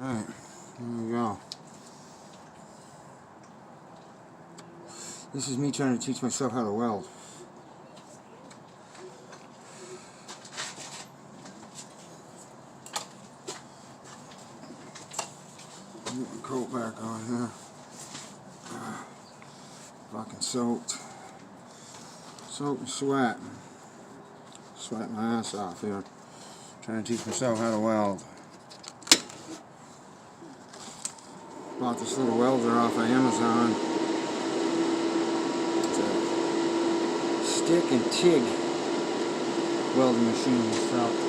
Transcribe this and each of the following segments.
Alright, there we go. This is me trying to teach myself how to weld. Get my coat back on here. Fucking soaked. Soaked and sweat. Sweating my ass off here. Trying to teach myself how to weld. Bought this little welder off of Amazon. It's a stick and TIG welding machine. So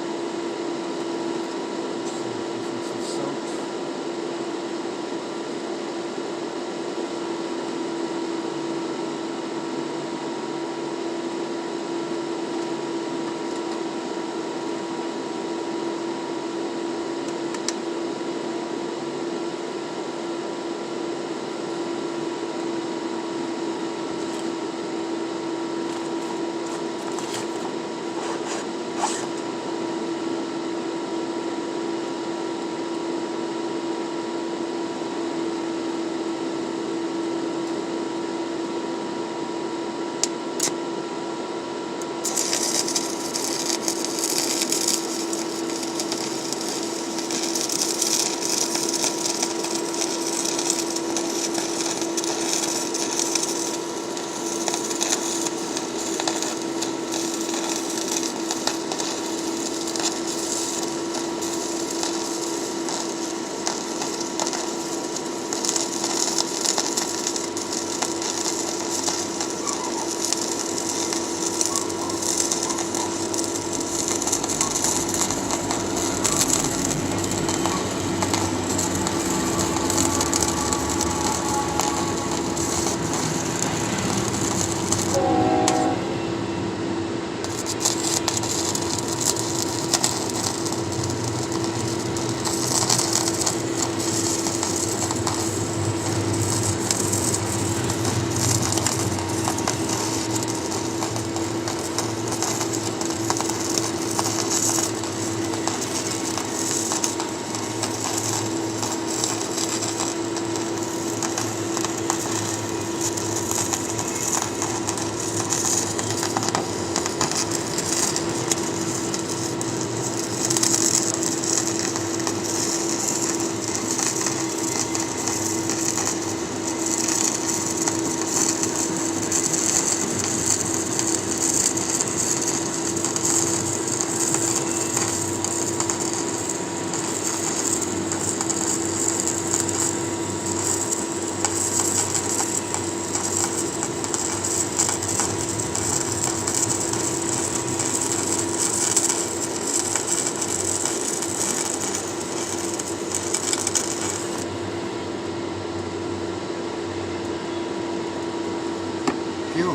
Ew,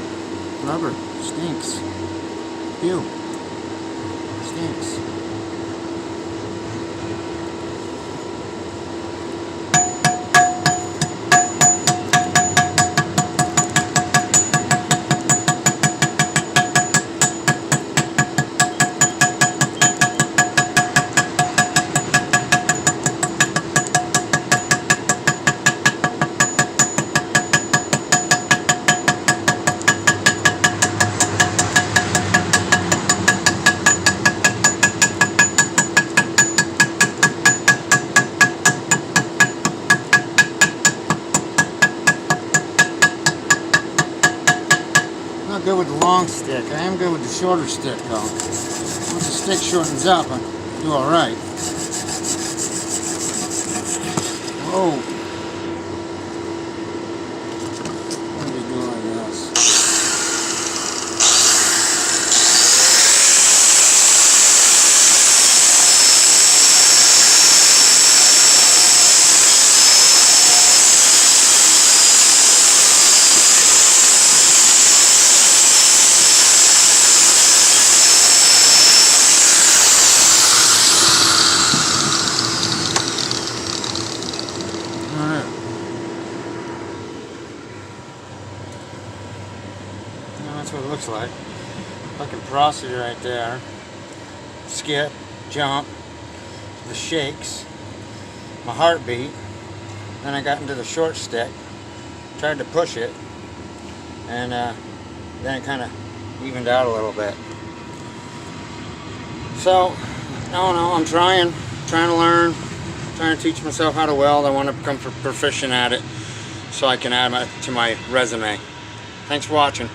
rubber stinks. Ew, stinks. I'm not good with the long stick. I am good with the shorter stick though. Once the stick shortens up, I do alright. Whoa. What do you do like this? That's what it looks like. Fucking porosity right there. Skip, jump, the shakes. my heartbeat. Then I got into the short stick, tried to push it, and then it kind of evened out a little bit. So, no, I'm trying to learn, trying to teach myself how to weld. I want to become proficient at it so I can add to my resume. Thanks for watching.